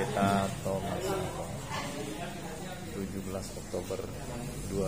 Pendeta Thomas Santong, 17 Oktober 2021.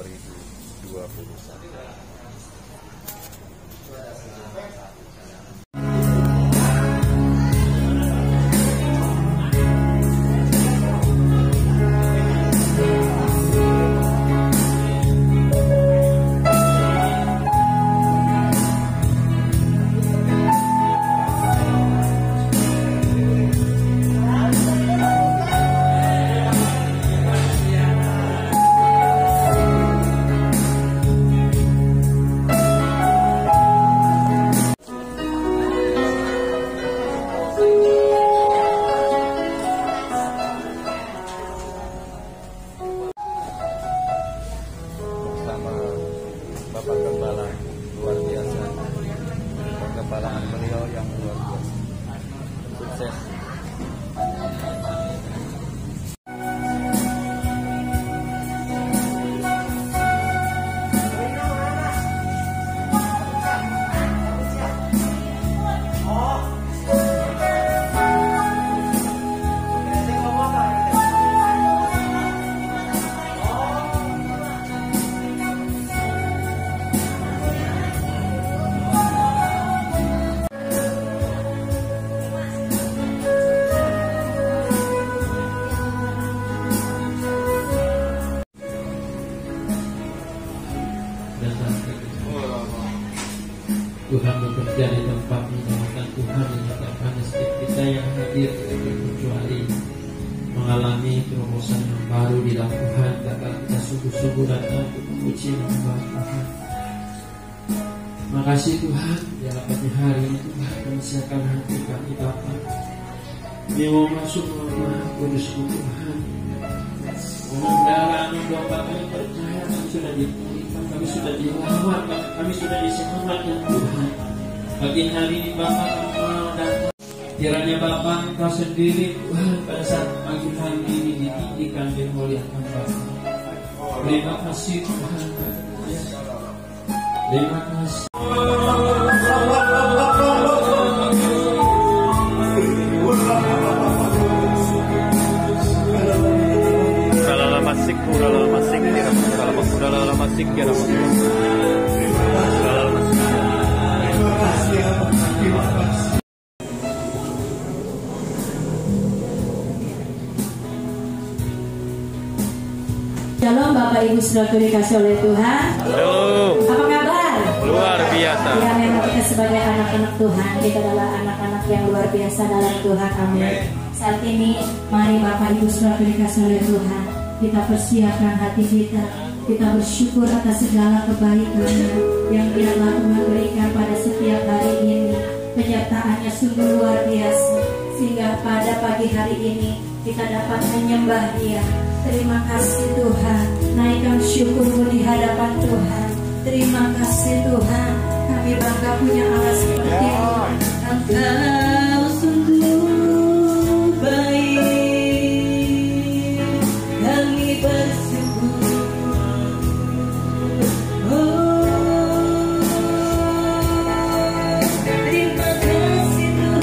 Bapak Gembala luar biasa, penggembalaan beliau yang luar biasa. Sukses. Tuhan bekerja di tempat ini, dan Tuhan menyatakan setiap kita yang hadir terkecuali mengalami terobosan yang baru di dalam Tuhan. Kata kita sungguh-sungguh datang untuk memuji menyembah Tuhan. Makasih Tuhan, dalam pagi hari ini Tuhan kami siapkan hati kami Bapa. Kami mau masuk rumah kudus-Mu Tuhan. Mengendaraan doa kami percaya kami sudah dipulihkan, kami sudah dirawat, kami sudah diselamatkan Tuhan. Pagi hari ini Bapa kami mau datang. Kiranya Bapa Engkau sendiri Tuhan pada saat pagi hari ini ditinggikan dimuliakan Bapa. Terima kasih Tuhan. Terima kasih. Shalom Bapak Ibu saudara dikasih oleh Tuhan. Halo. Apa kabar? Luar biasa. Ya, memang kita sebagai anak-anak Tuhan, kita adalah anak-anak yang luar biasa dalam Tuhan. Amin. Saat ini mari Bapak Ibu saudara dikasih oleh Tuhan, kita persiapkan hati kita. Kita bersyukur atas segala kebaikan yang Dia telah Tuhan berikan pada setiap hari ini. Penyertaannya sungguh luar biasa, sehingga pada pagi hari ini kita dapat menyembah Dia. Terima kasih Tuhan, naikkan syukurmu di hadapan Tuhan. Terima kasih Tuhan, kami bangga punya Allah seperti Mu. Engkau sungguh baik, kami bersyukur. Terima kasih Tuhan.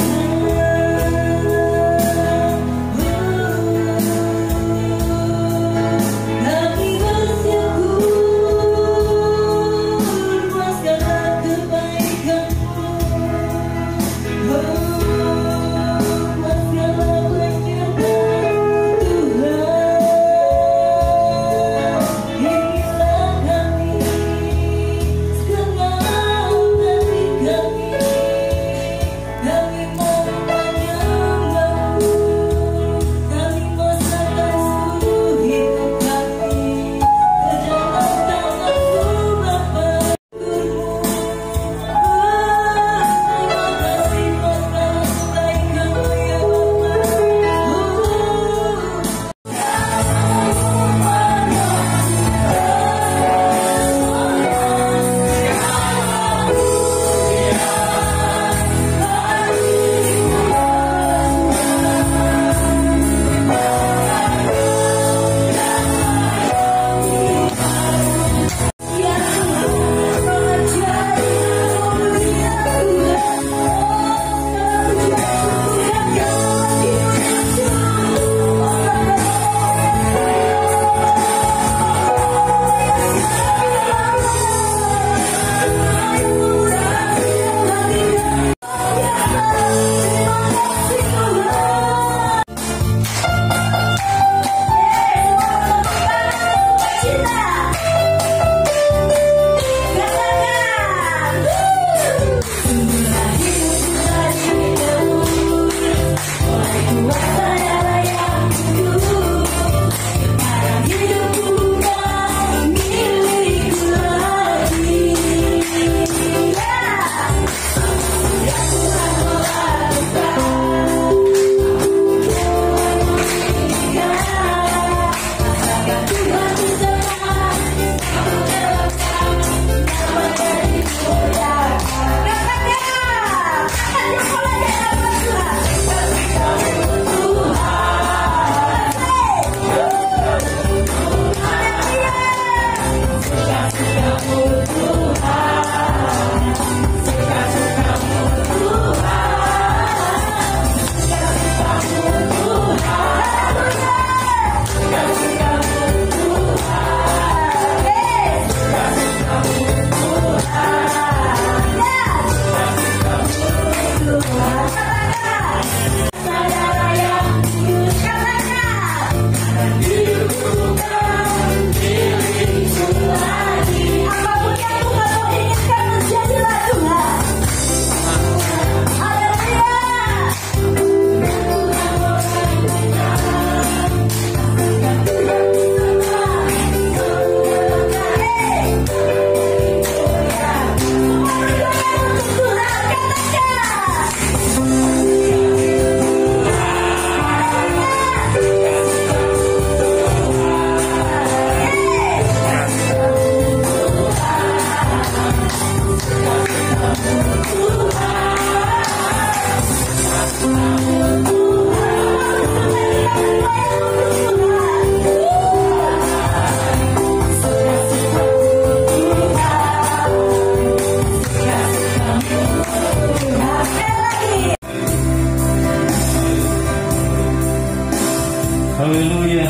Haleluya.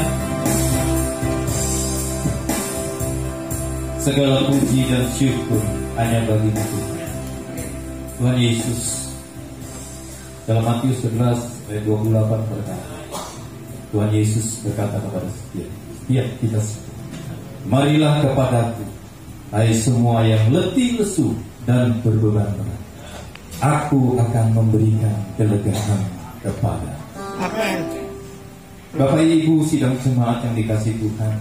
Segala puji dan syukur hanya bagi Tuhan. Tuhan Yesus dalam Matius 11 ayat 28 berkata, Tuhan Yesus berkata kepada setiap kita semua, marilah kepadaku, hai semua yang letih lesu dan berbeban berat, aku akan memberikan kelegaan kepada. Amin. Bapak Ibu sidang jemaat yang dikasih Tuhan,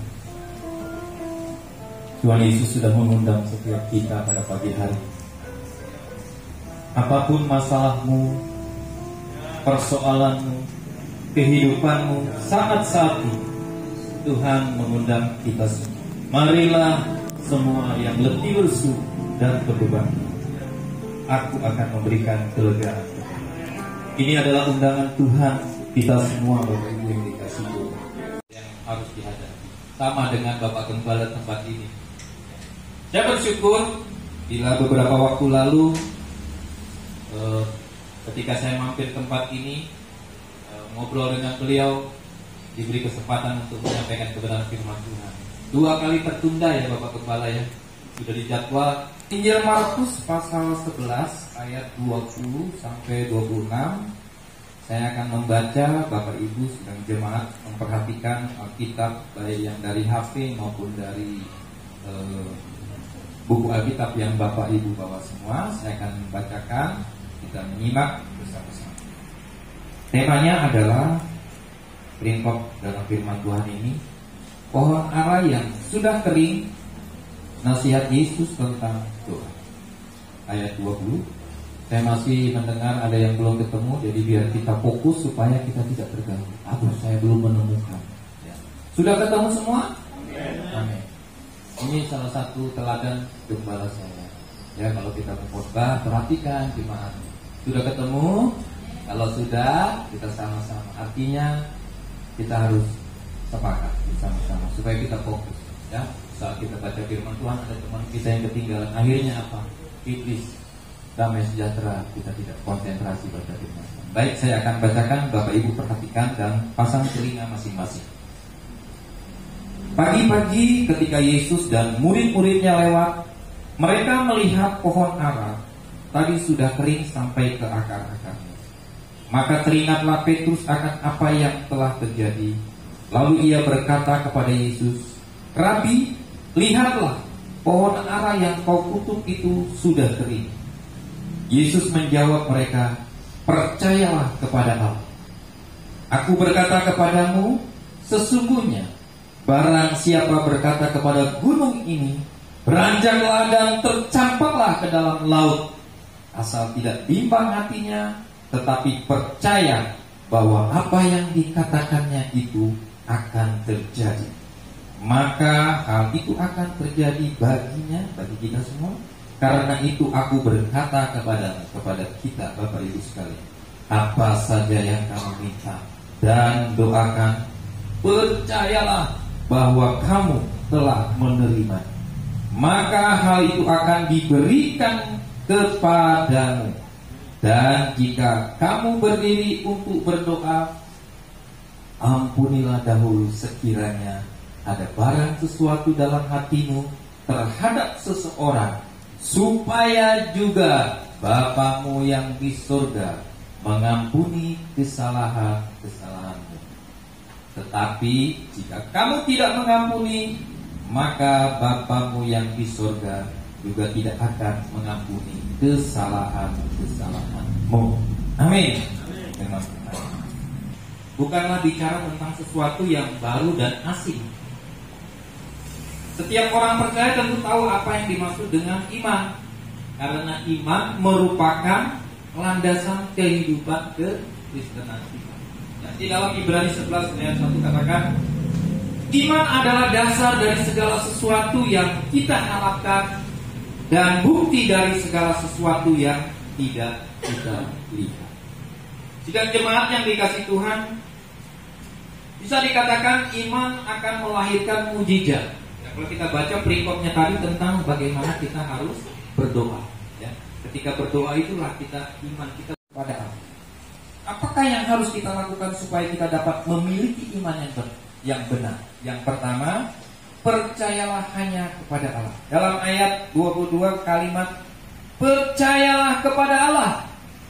Tuhan Yesus sudah mengundang setiap kita pada pagi hari. Apapun masalahmu, persoalanmu, kehidupanmu, saat ini Tuhan mengundang kita semua. Marilah semua yang letih lesu dan berbeban, aku akan memberikan kelegaan. Ini adalah undangan Tuhan kita semua, Bapak Ibu yang dikasih Tuhan, yang harus dihadapi. Sama dengan Bapak Gembala tempat ini. Saya bersyukur bila beberapa waktu lalu ketika saya mampir tempat ini, ngobrol dengan beliau, diberi kesempatan untuk menyampaikan kebenaran firman Tuhan. 2 kali tertunda ya Bapak Gembala ya, sudah dijadwal. Injil Markus pasal 11 ayat 20 sampai 26. Saya akan membaca, Bapak Ibu sedang jemaat memperhatikan Alkitab baik yang dari HP maupun dari buku Alkitab yang Bapak Ibu bawa semua. Saya akan membacakan, kita menyimak bersama-sama. Temanya adalah peringkop dalam firman Tuhan ini, pohon ara yang sudah kering, nasihat Yesus tentang doa. Ayat 20. Saya masih mendengar ada yang belum ketemu, jadi biar kita fokus supaya kita tidak terganggu. Aduh, saya belum menemukan ya. Sudah ketemu semua? Amin. Ini salah satu teladan gembala saya. Ya, kalau kita berkhotbah, perhatikan jemaat. Sudah ketemu? Kalau sudah, kita sama-sama. Artinya kita harus sepakat bersama-sama supaya kita fokus. Ya, saat kita baca firman Tuhan, ada teman kita yang ketinggalan. Akhirnya apa? Iblis, damai sejahtera, kita tidak konsentrasi baca firman Tuhan. Baik, saya akan bacakan, Bapak Ibu perhatikan dan pasang telinga masing-masing. Pagi-pagi ketika Yesus dan murid-muridnya lewat, mereka melihat pohon ara tadi sudah kering sampai ke akar-akarnya. Maka teringatlah Petrus akan apa yang telah terjadi. Lalu ia berkata kepada Yesus, Rabi, lihatlah, pohon ara yang kau kutuk itu sudah kering. Yesus menjawab mereka, percayalah kepada Allah. Aku berkata kepadamu, sesungguhnya barang siapa berkata kepada gunung ini, beranjaklah dan tercampaklah ke dalam laut, asal tidak bimbang hatinya, tetapi percaya bahwa apa yang dikatakannya itu akan terjadi, maka hal itu akan terjadi baginya, bagi kita semua. Karena itu aku berkata kepada kita, Bapak Ibu sekalian, apa saja yang kamu minta dan doakan, percayalah bahwa kamu telah menerima, maka hal itu akan diberikan kepadamu. Dan jika kamu berdiri untuk berdoa, ampunilah dahulu sekiranya ada barang sesuatu dalam hatimu terhadap seseorang, supaya juga Bapamu yang di surga mengampuni kesalahan-kesalahanmu. Tetapi jika kamu tidak mengampuni, maka Bapamu yang di surga juga tidak akan mengampuni kesalahan-kesalahanmu. Amin. Bukanlah bicara tentang sesuatu yang baru dan asing. Setiap orang percaya tentu tahu apa yang dimaksud dengan iman, karena iman merupakan landasan kehidupan kekristenan kita. Di dalam Ibrani 11 ayat 1 katakan, iman adalah dasar dari segala sesuatu yang kita harapkan dan bukti dari segala sesuatu yang tidak kita lihat. Jika jemaat yang dikasih Tuhan, bisa dikatakan iman akan melahirkan mujizat. Kalau kita baca perikopnya tadi tentang bagaimana kita harus berdoa, ya. Ketika berdoa itulah kita iman kita kepada Allah. Apakah yang harus kita lakukan supaya kita dapat memiliki iman yang benar? Yang pertama, percayalah hanya kepada Allah. Dalam ayat 22 kalimat percayalah kepada Allah.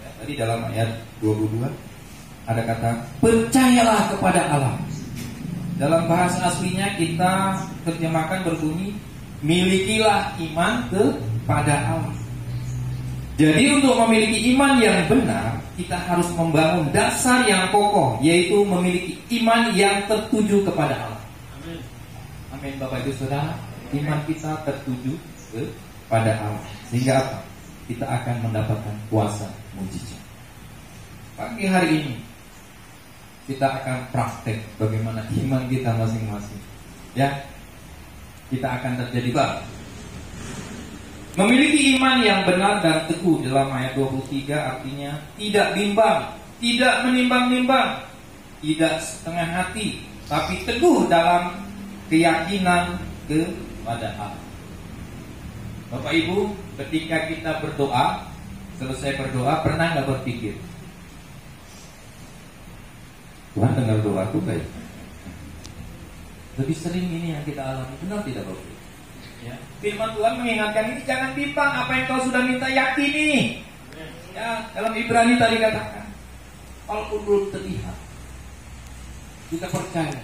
Ya, tadi dalam ayat 22 ada kata percayalah kepada Allah. Dalam bahasa aslinya kita terjemahkan berbunyi milikilah iman kepada Allah. Jadi untuk memiliki iman yang benar, kita harus membangun dasar yang kokoh, yaitu memiliki iman yang tertuju kepada Allah. Amin. Amin, Bapak Ibu Saudara. Iman kita tertuju kepada Allah. Sehingga apa? Kita akan mendapatkan kuasa mujizat. Pagi hari ini kita akan praktek bagaimana iman kita masing-masing. Ya, kita akan terjadi baru. Memiliki iman yang benar dan teguh dalam ayat 23 artinya tidak bimbang, tidak menimbang-nimbang, tidak setengah hati, tapi teguh dalam keyakinan kepada Allah. Bapak Ibu, ketika kita berdoa, selesai berdoa, pernah nggak berpikir, Tuhan dengar doaku baik? Lebih sering ini yang kita alami, benar tidak Bapak? Ya. Firman Tuhan mengingatkan ini, jangan bimbang apa yang kau sudah minta, yakini. Ya, dalam Ibrani tadi katakan, walaupun belum terlihat, kita percaya.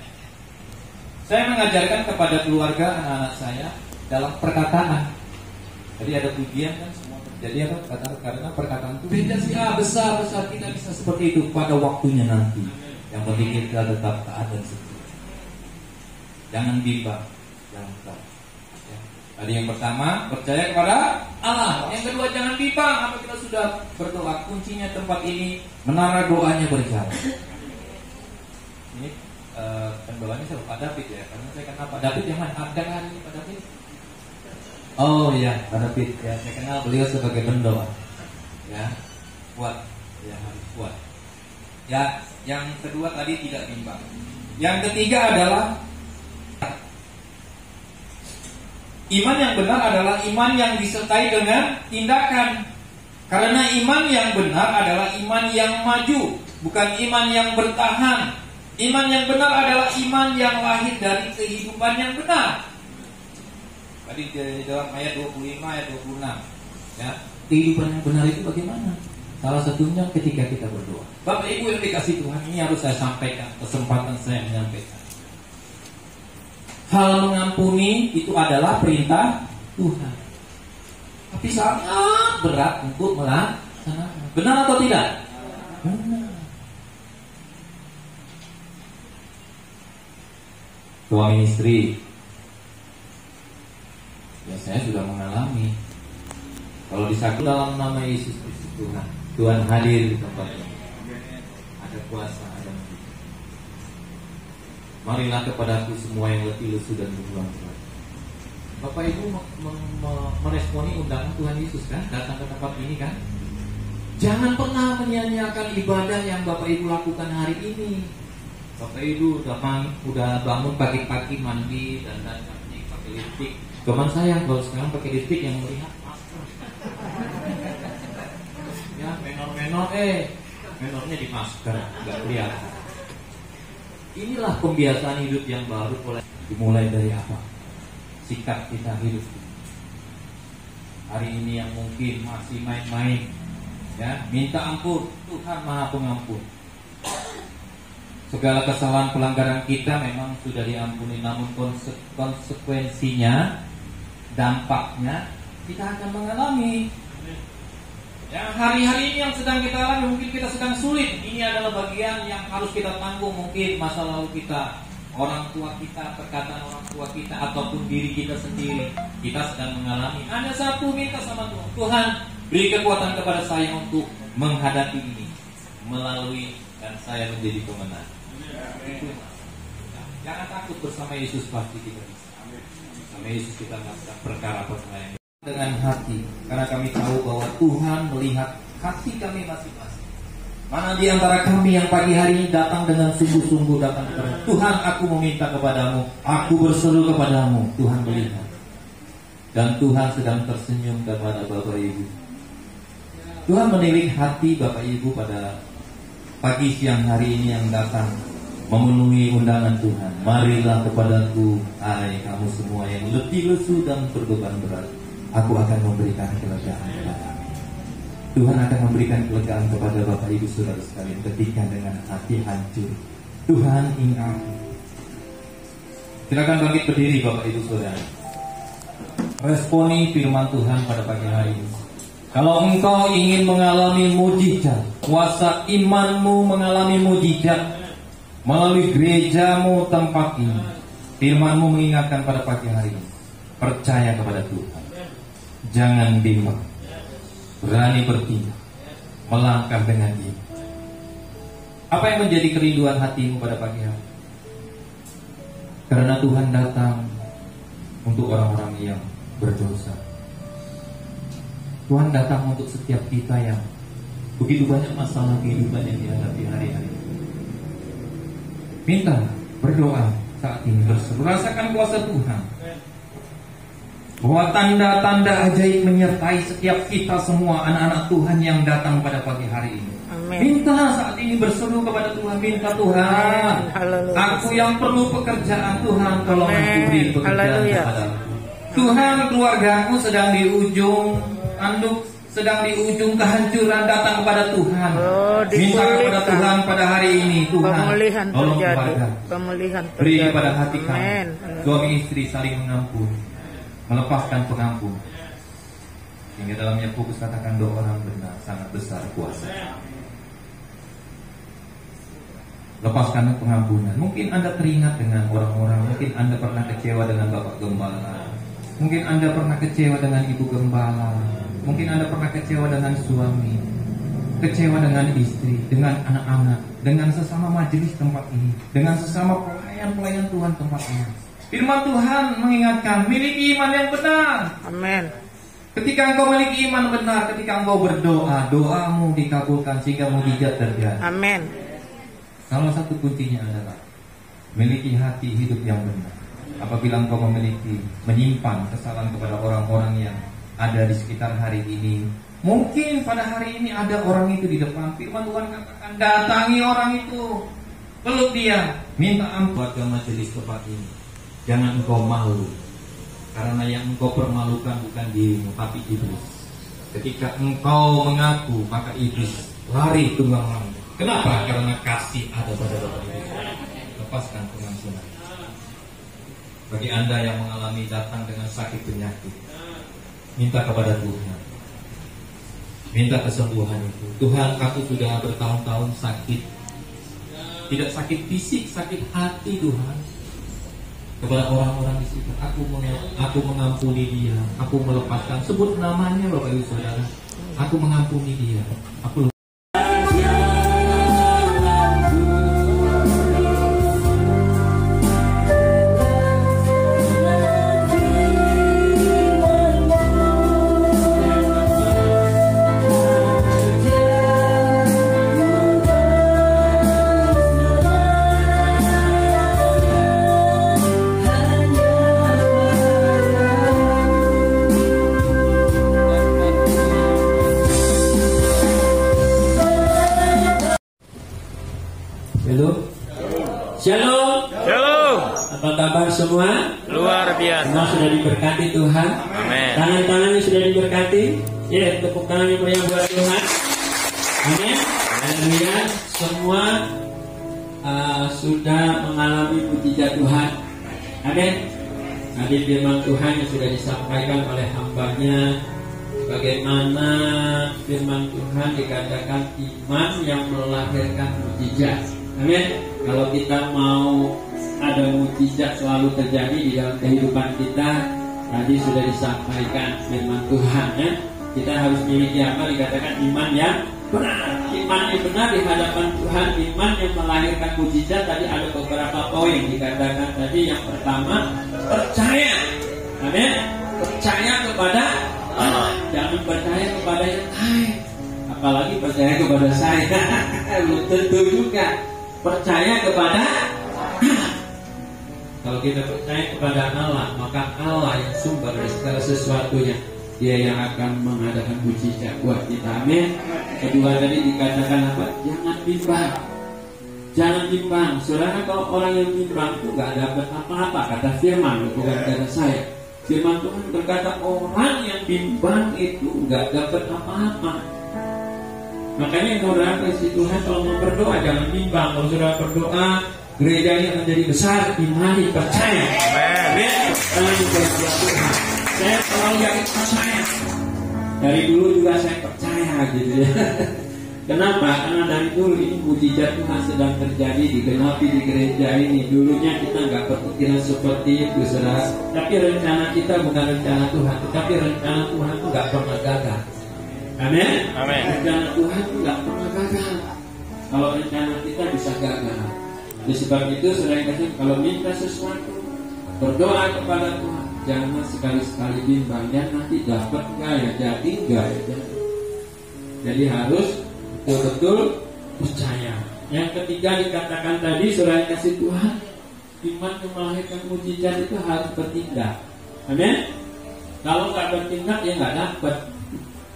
Saya mengajarkan kepada keluarga anak-anak saya dalam perkataan. Jadi ada pujian kan semua terjadi apa? Karena perkataan itu beda sih, besar tidak bisa seperti itu pada waktunya nanti. Yang penting kita tetap taat dan setia. Jangan bimbang, jangan takut. Tadi yang pertama, percaya kepada Allah. Yang kedua, jangan bimbang. Apa kita sudah berdoa? Kuncinya tempat ini, menara doanya berjalan. Ini pendoanya siapa? Pak David ya. Karena saya kenal Pak David yang mana? Ada hari ini Pak David? Oh iya, Pak David. Ya, saya kenal beliau sebagai pendoa. Ya, kuat. Ya, harus kuat. Ya, yang kedua tadi tidak bimbang. Yang ketiga adalah iman yang benar adalah iman yang disertai dengan tindakan. Karena iman yang benar adalah iman yang maju, bukan iman yang bertahan. Iman yang benar adalah iman yang lahir dari kehidupan yang benar. Tadi dalam ayat 25, ayat 26. Ya, kehidupan yang benar itu bagaimana? Salah satunya ketika kita berdoa. Bapak Ibu yang dikasih Tuhan, ini harus saya sampaikan, kesempatan saya menyampaikan. Hal mengampuni itu adalah perintah Tuhan. Tapi sangat berat untuk melaksanakan. Benar atau tidak? Benar. Suami istri, ya saya sudah mengalami. Kalau disakut dalam nama Yesus Kristus Tuhan, Tuhan hadir di tempat ini. Ada kuasa, ada mujizat. Marilah kepadaku semua yang letih lesu dan berjuang berat. Bapak Ibu meresponi undangan Tuhan Yesus kan, datang ke tempat ini kan. Jangan pernah menyia-nyiakan ibadah yang Bapak Ibu lakukan hari ini. Bapak Ibu udah bangun pagi-pagi mandi dan cantik pakai lipstik. Teman saya kalau sekarang pakai lipstik yang melihat masker. Ya menor-menor menornya di masker nggak kelihatan. Inilah pembiasaan hidup yang baru dimulai dari apa? Sikap kita hidup. Hari ini yang mungkin masih main-main, ya minta ampun, Tuhan Maha Pengampun. Segala kesalahan pelanggaran kita memang sudah diampuni, namun konsekuensinya, dampaknya kita akan mengalami. Ya, hari-hari ini yang sedang kita alami mungkin kita sedang sulit. Ini adalah bagian yang harus kita tanggung, mungkin masa lalu kita, orang tua kita, perkataan orang tua kita, ataupun diri kita sendiri. Kita sedang mengalami. Hanya satu, minta sama Tuhan, Tuhan beri kekuatan kepada saya untuk menghadapi ini, melalui dan saya menjadi pemenang. Jangan takut, bersama Yesus pasti kita bisa. Bersama Yesus kita melakukan perkara-perkara yang dengan hati, karena kami tahu bahwa Tuhan melihat hati kami masing-masing. Mana di antara kami yang pagi hari ini datang dengan sungguh-sungguh datang kepada Tuhan, aku meminta kepadamu, aku berseru kepadamu. Tuhan melihat, dan Tuhan sedang tersenyum kepada Bapak Ibu. Tuhan menilik hati Bapak Ibu pada pagi siang hari ini yang datang memenuhi undangan Tuhan. Marilah kepadaku, hai kamu semua yang letih lesu dan berbeban berat, aku akan memberikan kelegaan kepadamu. Tuhan akan memberikan kelegaan kepada Bapak Ibu Saudara sekalian ketika dengan hati hancur Tuhan ingat. Silakan bangkit berdiri Bapak Ibu Saudara. Responi firman Tuhan pada pagi hari ini. Kalau engkau ingin mengalami mujizat, kuasa imanmu mengalami mujizat melalui gerejamu tempat ini, firmanmu mengingatkan pada pagi hari ini, percaya kepada Tuhan, jangan bimbang, berani bertindak, melangkah dengan dia. Apa yang menjadi kerinduan hatimu pada pagi hari? Karena Tuhan datang untuk orang-orang yang berdosa. Tuhan datang untuk setiap kita yang begitu banyak masalah kehidupan yang dihadapi hari-hari. Minta, berdoa saat ini, berseru, rasakan kuasa Tuhan, bahwa tanda-tanda ajaib menyertai setiap kita semua anak-anak Tuhan yang datang pada pagi hari ini. Amen. Minta saat ini, berseru kepada Tuhan, minta Tuhan, aku yang perlu pekerjaan Tuhan, tolong aku beri pekerjaan kepadaku. Tuhan, keluargaku sedang di ujung anduk, sedang di ujung kehancuran, datang kepada Tuhan. Minta kepada Tuhan pada hari ini, Tuhan, tolong keluarga, beri kepada hati kami, suami istri saling mengampuni, melepaskan pengampun, hingga dalam Yakobus katakan doa orang benar sangat besar kuasa. Lepaskan pengampunan. Mungkin Anda teringat dengan orang-orang, mungkin Anda pernah kecewa dengan Bapak Gembala, mungkin Anda pernah kecewa dengan Ibu Gembala, mungkin Anda pernah kecewa dengan suami, kecewa dengan istri, dengan anak-anak, dengan sesama majelis tempat ini, dengan sesama pelayan-pelayan Tuhan tempat ini. Firman Tuhan mengingatkan, miliki iman yang benar. Amin. Ketika engkau memiliki iman benar, ketika engkau berdoa, doamu dikabulkan sehingga mujizat terjadi. Amin. Salah satu kuncinya adalah memiliki hati hidup yang benar. Apabila engkau menyimpan kesalahan kepada orang-orang yang ada di sekitar hari ini, mungkin pada hari ini ada orang itu di depan. Firman Tuhan katakan, datangi orang itu, peluk dia, minta ampun. Warga majelis tempat ini, jangan engkau malu, karena yang engkau permalukan bukan dirimu tapi iblis. Ketika engkau mengaku, maka iblis lari tunggang langgang. Kenapa? Karena kasih ada pada Bapak Ibu. Lepaskan pengampunan. Bagi Anda yang mengalami datang dengan sakit penyakit, minta kepada Tuhan, minta kesembuhan itu. Tuhan, aku sudah bertahun-tahun sakit, tidak sakit fisik, sakit hati Tuhan. Kepada orang-orang di situ, aku mengampuni dia, aku melepaskan. Sebut namanya Bapak Ibu Saudara, aku mengampuni dia, aku. Shalom. Shalom. Apa kabar semua? Luar biasa. Semua sudah diberkati Tuhan. Amin. Tangan-tangannya sudah diberkati. Ya, tepuk tangan yang meriah buat Tuhan. Amin. Haleluya. Semua sudah mengalami mujizat Tuhan. Amin. Tadi firman Tuhan yang sudah disampaikan oleh hambanya, bagaimana firman Tuhan dikatakan iman yang melahirkan mujizat. Amin. Kalau kita mau ada mujizat selalu terjadi di dalam kehidupan kita, tadi sudah disampaikan firman Tuhan ya. Kita harus memiliki apa? Dikatakan iman yang benar. Iman yang benar di hadapan Tuhan, iman yang melahirkan mujizat. Tadi ada beberapa poin dikatakan tadi. Yang pertama, percaya. Amin. Percaya kepada Allah. Jangan percaya kepada yang lain. Apalagi percaya kepada saya. Belum tentu juga. Percaya kepada Allah. Kalau kita percaya kepada Allah, maka Allah yang sumber dari segala sesuatunya, Dia yang akan mengadakan mujizat buat kita. Amin. kedua tadi dikatakan apa? Jangan bimbang. Jangan bimbang. Saudara, kalau orang yang bimbang itu gak dapat apa-apa, kata firman, bukan kata saya. Firman Tuhan berkata orang yang bimbang itu gak dapat apa-apa. Makanya saudara kasih Tuhan kalau mau berdoa jangan bimbang. Kalau saudara berdoa, gereja ini akan jadi besar, imani, percaya. Amin. Saya selalu yakin percaya. Dari dulu juga saya percaya gitu ya. Kenapa? Karena dari dulu ini mujizat Tuhan sedang terjadi digenapi di gereja ini. Dulunya kita nggak berpikiran seperti itu, saudara. Tapi rencana kita bukan rencana Tuhan, tetapi rencana Tuhan itu nggak pernah gagal. Amin. Amin. Rencana Tuhan itu nggak pernah gagal. Kalau rencana kita bisa gagal. Di sebab itu, saudara kasih, kalau minta sesuatu, berdoa kepada Tuhan. Jangan sekali-sekali bimbang, ya nanti dapat nggak ya, jadi nggak ya. Jadi harus betul-betul percaya. Yang ketiga dikatakan tadi, saudara kasih Tuhan, iman yang melahirkan mujizat itu harus bertindak. Amin. Kalau nggak bertindak ya nggak dapat.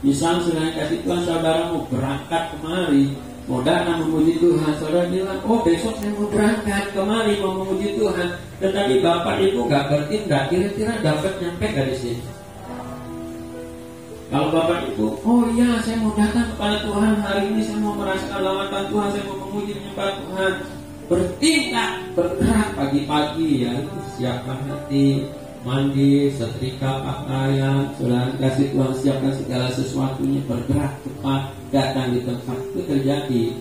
Misal saudara kasih Tuhan, saudara mau berangkat kemari, mau datang memuji Tuhan, saudara bilang, oh besok saya mau berangkat kemari mau memuji Tuhan, tetapi bapak ibu nggak bertindak, kira-kira dapat nyampe nggak di sini? Kalau bapak ibu, oh iya saya mau datang kepada Tuhan hari ini, saya mau merasakan lawatan Tuhan, saya mau memuji menyembah Tuhan, bertindak, bergerak pagi-pagi ya, siapkan hati, mandi, setrika pakaian, saudara kasih Tuhan siapkan segala sesuatunya, bergerak cepat, datang di tempat itu terjadi.